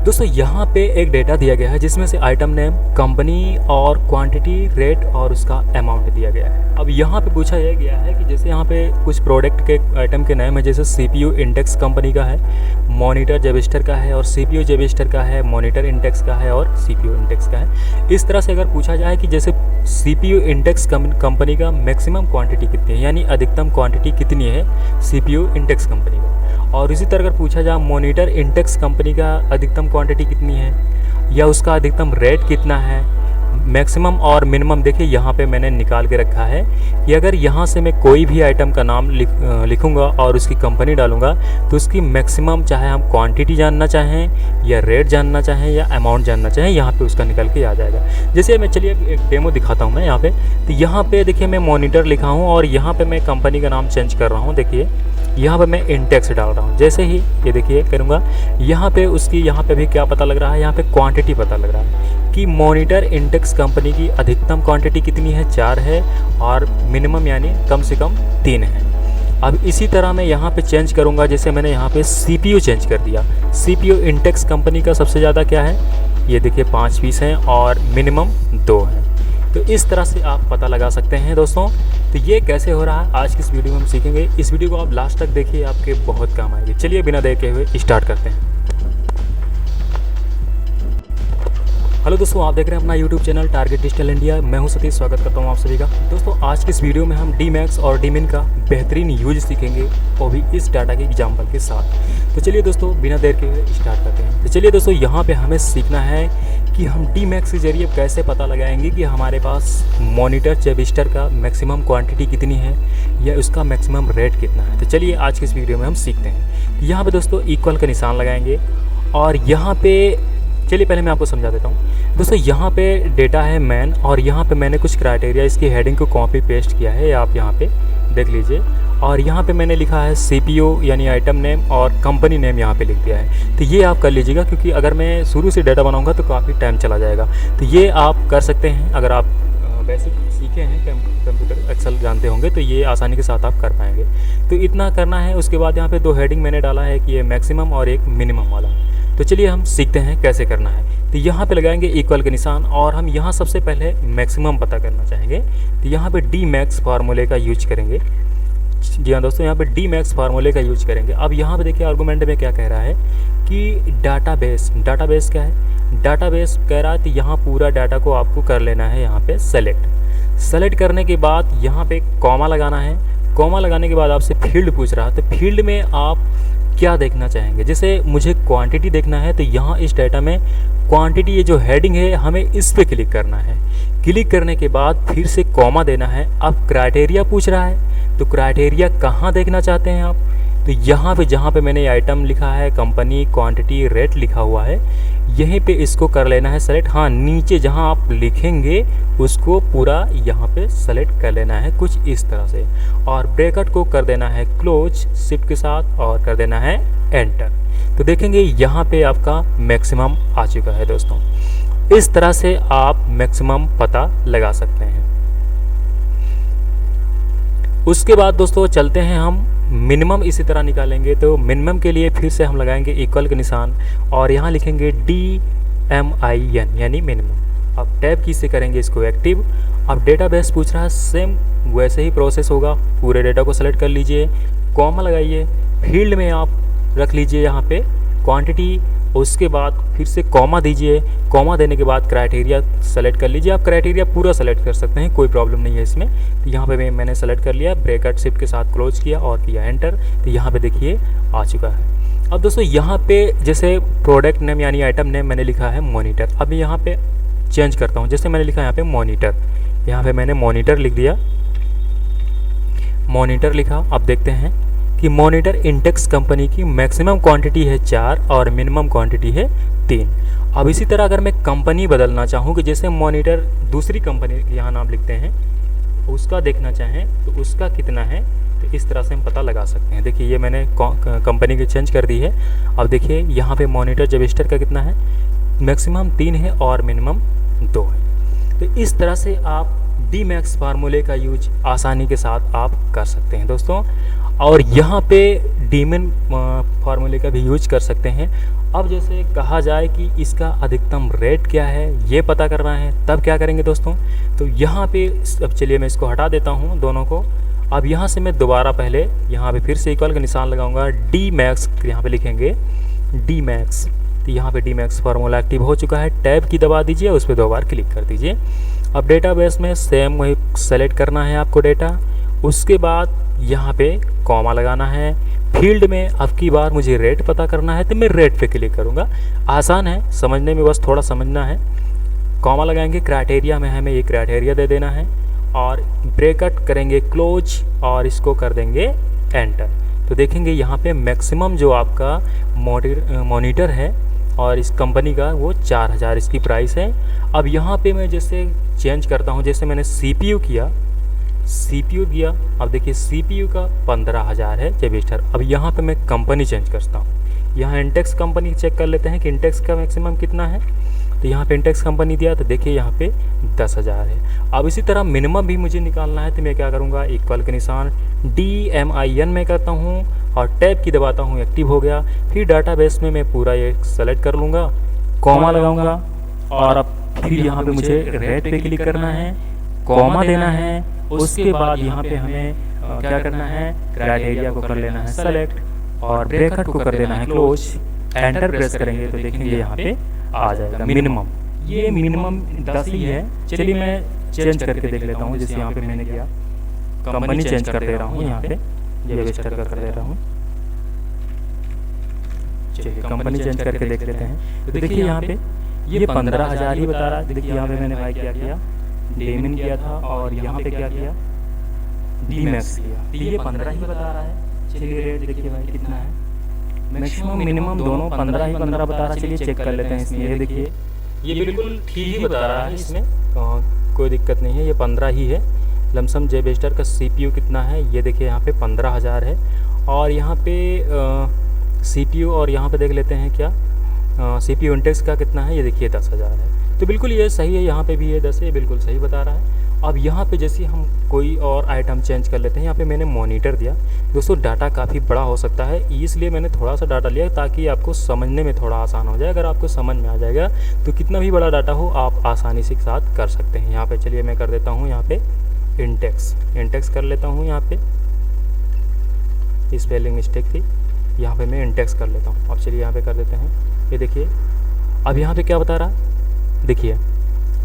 दोस्तों यहाँ पे एक डेटा दिया गया है जिसमें से आइटम नेम, कंपनी और क्वांटिटी, रेट और उसका अमाउंट दिया गया है। अब यहाँ पे पूछा यह गया है कि जैसे यहाँ पे कुछ प्रोडक्ट के आइटम के नाम है, जैसे सीपीयू इंटेक्स कंपनी का है, मॉनिटर जेविस्टर का है और सीपीयू जेविस्टर का है, मॉनिटर इंटेक्स का है और सीपीयू इंटेक्स का है। इस तरह से अगर पूछा जाए कि जैसे सीपीयू इंटेक्स कंपनी का मैक्सिमम क्वांटिटी कितनी है, यानी अधिकतम क्वांटिटी कितनी है सीपीयू इंटेक्स कंपनी का, और इसी तरह अगर पूछा जाए मॉनिटर इंटेक्स कंपनी का अधिकतम क्वांटिटी कितनी है या उसका अधिकतम रेट कितना है, मैक्सिमम और मिनिमम देखिए यहाँ पे मैंने निकाल के रखा है कि अगर यहाँ से मैं कोई भी आइटम का नाम लिखूँगा और उसकी कंपनी डालूँगा तो उसकी मैक्सिमम, चाहे हम क्वांटिटी जानना चाहें या रेट जानना चाहें या अमाउंट जानना चाहें, यहाँ पे उसका निकल के आ जाएगा। जैसे मैं चलिए एक डेमो दिखाता हूँ मैं यहाँ पे। तो यहाँ पे देखिए मैं मॉनिटर लिखा हूँ और यहाँ पे मैं कंपनी का नाम चेंज कर रहा हूँ। देखिए यहाँ पे मैं इंटेक्स डाल रहा हूँ। जैसे ही ये देखिए करूँगा, यहाँ पे उसकी यहाँ पे भी क्या पता लग रहा है, यहाँ पे क्वांटिटी पता लग रहा है कि मॉनिटर इंटेक्स कंपनी की अधिकतम क्वांटिटी कितनी है, 4 है, और मिनिमम यानी कम से कम 3 है। अब इसी तरह मैं यहाँ पे चेंज करूँगा, जैसे मैंने यहाँ पे सीपीयू चेंज कर दिया। सीपीयू इंटेक्स कंपनी का सबसे ज़्यादा क्या है, ये देखिए 5 पीस हैं और मिनिमम 2 हैं। तो इस तरह से आप पता लगा सकते हैं दोस्तों। तो ये कैसे हो रहा है आज की इस वीडियो में हम सीखेंगे। इस वीडियो को आप लास्ट तक देखिए, आपके बहुत काम आएगी। चलिए बिना देर के हुए स्टार्ट करते हैं। हेलो दोस्तों, आप देख रहे हैं अपना YouTube channel target digital India. मैं हूं सतीश, स्वागत करता हूं आप सभी का। दोस्तों आज की इस वीडियो में हम डी मैक्स और डी मिन का बेहतरीन यूज सीखेंगे, वो भी इस डाटा के एग्जाम्पल के साथ। तो चलिए दोस्तों बिना देर के हुए स्टार्ट करते हैं। तो चलिए दोस्तों, यहाँ पे हमें सीखना है कि हम डी मैक्स के जरिए कैसे पता लगाएंगे कि हमारे पास मॉनिटर जेविस्टर का मैक्सिमम क्वांटिटी कितनी है या उसका मैक्सिमम रेट कितना है। तो चलिए आज की इस वीडियो में हम सीखते हैं। यहाँ पे दोस्तों इक्वल का निशान लगाएंगे और यहाँ पे चलिए पहले मैं आपको समझा देता हूँ। दोस्तों यहाँ पे डेटा है मैन और यहाँ पे मैंने कुछ क्राइटेरिया इसकी हेडिंग को कॉपी पेस्ट किया है, आप यहाँ पे देख लीजिए। और यहाँ पे मैंने लिखा है सीपीयू यानी आइटम नेम और कंपनी नेम यहाँ पे लिख दिया है। तो ये आप कर लीजिएगा, क्योंकि अगर मैं शुरू से डेटा बनाऊँगा तो काफ़ी टाइम चला जाएगा। तो ये आप कर सकते हैं, अगर आप बेसिक सीखे हैं, कंप्यूटर एक्सेल जानते होंगे तो ये आसानी के साथ आप कर पाएंगे। तो इतना करना है। उसके बाद यहाँ पे 2 हेडिंग मैंने डाला है कि ये मैक्सिमम और एक मिनिमम वाला। तो चलिए हम सीखते हैं कैसे करना है। तो यहाँ पे लगाएंगे इक्वल के निशान और हम यहाँ सबसे पहले मैक्सिमम पता करना चाहेंगे। तो यहाँ पे डी मैक्स फार्मूले का यूज करेंगे। जी हाँ दोस्तों, यहाँ पे डी मैक्स फार्मूले का यूज करेंगे। अब यहाँ पे देखिए आर्गूमेंट में क्या कह रहा है कि डाटाबेस क्या है, डाटाबेस कह रहा है। तो यहाँ पूरा डाटा को आपको कर लेना है यहाँ पे सेलेक्ट करने के बाद यहाँ पे कॉमा लगाना है। कॉमा लगाने के बाद आपसे फील्ड पूछ रहा है, तो फील्ड में आप क्या देखना चाहेंगे। जैसे मुझे क्वांटिटी देखना है, तो यहाँ इस डाटा में क्वांटिटी, ये जो हेडिंग है हमें इस पे क्लिक करना है। क्लिक करने के बाद फिर से कॉमा देना है। अब क्राइटेरिया पूछ रहा है, तो क्राइटेरिया कहाँ देखना चाहते हैं आप, तो यहाँ पे जहाँ पे मैंने आइटम लिखा है, कंपनी, क्वांटिटी, रेट लिखा हुआ है, यहीं पे इसको कर लेना है सेलेक्ट। हाँ, नीचे जहाँ आप लिखेंगे उसको पूरा यहाँ पे सेलेक्ट कर लेना है कुछ इस तरह से, और ब्रैकेट को कर देना है क्लोज शिफ्ट के साथ और कर देना है एंटर। तो देखेंगे यहाँ पे आपका मैक्सिमम आ चुका है दोस्तों। इस तरह से आप मैक्सिमम पता लगा सकते हैं। उसके बाद दोस्तों चलते हैं हम मिनिमम इसी तरह निकालेंगे। तो मिनिमम के लिए फिर से हम लगाएंगे इक्वल के निशान और यहाँ लिखेंगे DMIN यानी मिनिमम। अब टैब की से करेंगे इसको एक्टिव। अब डेटाबेस पूछ रहा है, सेम वैसे ही प्रोसेस होगा। पूरे डेटा को सेलेक्ट कर लीजिए, कॉमा लगाइए, फील्ड में आप रख लीजिए यहाँ पे क्वांटिटी, उसके बाद फिर से कॉमा दीजिए। कॉमा देने के बाद क्राइटेरिया सेलेक्ट कर लीजिए। आप क्राइटेरिया पूरा सेलेक्ट कर सकते हैं, कोई प्रॉब्लम नहीं है इसमें। तो यहाँ पे मैंने सेलेक्ट कर लिया, ब्रैकेट शिफ्ट के साथ क्लोज किया और किया एंटर। तो यहाँ पे देखिए आ चुका है। अब दोस्तों यहाँ पे जैसे प्रोडक्ट नेम यानी आइटम नेम मैंने लिखा है मॉनिटर। अब यहाँ पे चेंज करता हूँ। जैसे मैंने लिखा यहाँ पे मॉनिटर, यहाँ पे मैंने मॉनिटर लिख दिया, मॉनिटर लिखा। अब देखते हैं कि मॉनिटर इंटेक्स कंपनी की मैक्सिमम क्वांटिटी है 4 और मिनिमम क्वांटिटी है 3। अब इसी तरह अगर मैं कंपनी बदलना चाहूँ कि जैसे मॉनिटर दूसरी कंपनी यहाँ नाम लिखते हैं, उसका देखना चाहें तो उसका कितना है, तो इस तरह से हम पता लगा सकते हैं। देखिए ये मैंने कंपनी की चेंज कर दी है। अब देखिए यहाँ पे मॉनिटर जेविस्टर का कितना है, मैक्सिमम 3 है और मिनिमम 2 है। तो इस तरह से आप डी मैक्स फार्मूले का यूज आसानी के साथ आप कर सकते हैं दोस्तों। और यहाँ पे डीमिन फार्मूले का भी यूज कर सकते हैं। अब जैसे कहा जाए कि इसका अधिकतम रेट क्या है ये पता करना है, तब क्या करेंगे दोस्तों, तो यहाँ पे अब चलिए मैं इसको हटा देता हूँ दोनों को। अब यहाँ से मैं दोबारा पहले यहाँ पे फिर से इक्वल का निशान लगाऊंगा, डी मैक्स यहाँ पे लिखेंगे डी मैक्स। तो यहाँ पे डी मैक्स फार्मूला एक्टिव हो चुका है। टैब की दबा दीजिए, उस पर 2 बार क्लिक कर दीजिए। अब डेटाबेस में सेम वही सेलेक्ट करना है आपको डेटा, उसके बाद यहाँ पे कॉमा लगाना है। फील्ड में अब की बार मुझे रेट पता करना है तो मैं रेट पे क्लिक करूँगा। आसान है समझने में, बस थोड़ा समझना है। कॉमा लगाएंगे, क्राइटेरिया में हमें ये क्राइटेरिया दे देना है और ब्रैकेट करेंगे क्लोज और इसको कर देंगे एंटर। तो देखेंगे यहाँ पे मैक्सिमम जो आपका मॉनिटर है और इस कंपनी का वो 4000 इसकी प्राइस है। अब यहाँ पे मैं जैसे चेंज करता हूँ, जैसे मैंने CPU किया, CPU दिया, अब देखिए CPU का 15000 है जेबिस्टर। अब यहाँ पे मैं कंपनी चेंज करता हूँ, यहाँ इंटेक्स कंपनी चेक कर लेते हैं कि इंटेक्स का मैक्सिमम कितना है। तो यहाँ पे इंटेक्स कंपनी दिया तो देखिए यहाँ पे 10000 है। अब इसी तरह मिनिमम भी मुझे निकालना है तो मैं क्या करूँगा, इक्वल के निशान DMIN में करता हूँ और टैब की दबाता हूँ, एक्टिव हो गया। फिर डाटाबेस में मैं पूरा ये सेलेक्ट कर लूँगा, कॉमा लगाऊंगा और अब फिर यहाँ पे मुझे रेट पे क्लिक करना है, कॉमा देना है। उसके बाद यहाँ पे हमें क्या करना है, क्राइटेरिया को कर लेना है सेलेक्ट और ब्रैकेट को कर देना है क्लोज। एंटर प्रेस करेंगे तो देखेंगे यहाँ पे आ जाएगा मिनिमम। ये मिनिमम 10 ही है। चलिए मैं चेंज करके देख लेता हूँ। जैसे यहाँ पे मैंने किया, कंपनी चेंज कर दे रहा हूँ, यहाँ पे जेबिस्टर का कर दे रहा हूँ। चलिए कंपनी चेंज करके देख लेते हैं। तो देखिए यहाँ पे ये 15000 ही बता रहा है। देखिए यहाँ पे मैंने भाई क्या किया, डीमिन किया था और यहाँ पे क्या किया, डी मैक्स किया, तो ये 15 ही बता रहा है। चलिए रेट देखिए भाई कितना है, मैक्सिमम मिनिमम दोनों 15 ही 15 बता रहा है। चलिए चेक कर लेते हैं इसमें। ये देखिए ये बिल्कुल ठीक ही बता रहा है, इसमें कोई दिक्कत नहीं है, ये 15 ही है। लमसम जेबिस्टर का CPU कितना है, ये देखिए यहाँ पे 15000 है। और यहाँ पे CPU और यहाँ पे देख लेते हैं क्या CPU इंटेक्स का कितना है, ये देखिए 10000 है। तो बिल्कुल ये सही है, यहाँ पे भी ये 10 है, बिल्कुल सही बता रहा है। अब यहाँ पे जैसे हम कोई और आइटम चेंज कर लेते हैं, यहाँ पे मैंने मॉनिटर दिया। दोस्तों डाटा काफ़ी बड़ा हो सकता है, इसलिए मैंने थोड़ा सा डाटा लिया ताकि आपको समझने में थोड़ा आसान हो जाए। अगर आपको समझ में आ जाएगा तो कितना भी बड़ा डाटा हो आप आसानी से साथ कर सकते हैं। यहाँ पे चलिए मैं कर देता हूँ, यहाँ पे इंटेक्स कर लेता हूँ। यहाँ पे स्पेलिंग मिस्टेक थी, यहाँ पे मैं इंटेक्स कर लेता हूँ। अब चलिए यहाँ पे कर देते हैं। ये देखिए अब यहाँ पे क्या बता रहा है, देखिए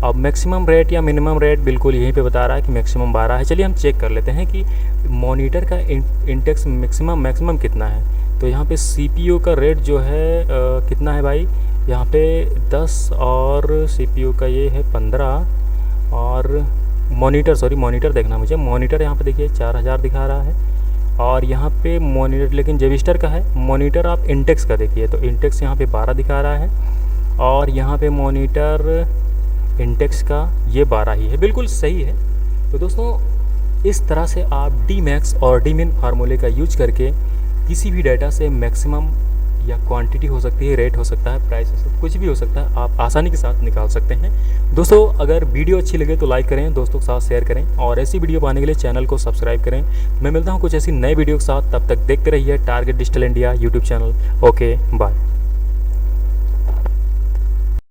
अब मैक्सिमम रेट या मिनिमम रेट बिल्कुल यहीं पे बता रहा है कि मैक्सिमम 12 है। चलिए हम चेक कर लेते हैं कि मॉनिटर का इंडेक्स मैक्सिमम कितना है। तो यहाँ पे CPU का रेट जो है कितना है भाई, यहाँ पे 10 और CPU का ये है 15 और मॉनिटर देखना मुझे। मॉनिटर यहाँ पे देखिए 4000 दिखा रहा है और यहाँ पे मॉनिटर लेकिन जेबिस्टर का है। मॉनिटर आप इंटेक्स का देखिए तो इंटेक्स यहाँ पे 12 दिखा रहा है और यहाँ पे मॉनिटर इंटेक्स का ये 12 ही है, बिल्कुल सही है। तो दोस्तों इस तरह से आप डी मैक्स और डीमिन फार्मूले का यूज करके किसी भी डाटा से मैक्सिमम या क्वांटिटी हो सकती है, रेट हो सकता है, प्राइस हो सकता है, कुछ भी हो सकता है, आप आसानी के साथ निकाल सकते हैं। दोस्तों अगर वीडियो अच्छी लगे तो लाइक करें, दोस्तों के साथ शेयर करें और ऐसी वीडियो पाने के लिए चैनल को सब्सक्राइब करें। मैं मिलता हूँ कुछ ऐसी नए वीडियो के साथ, तब तक देखते रहिए target digital India YouTube channel. Okay bye.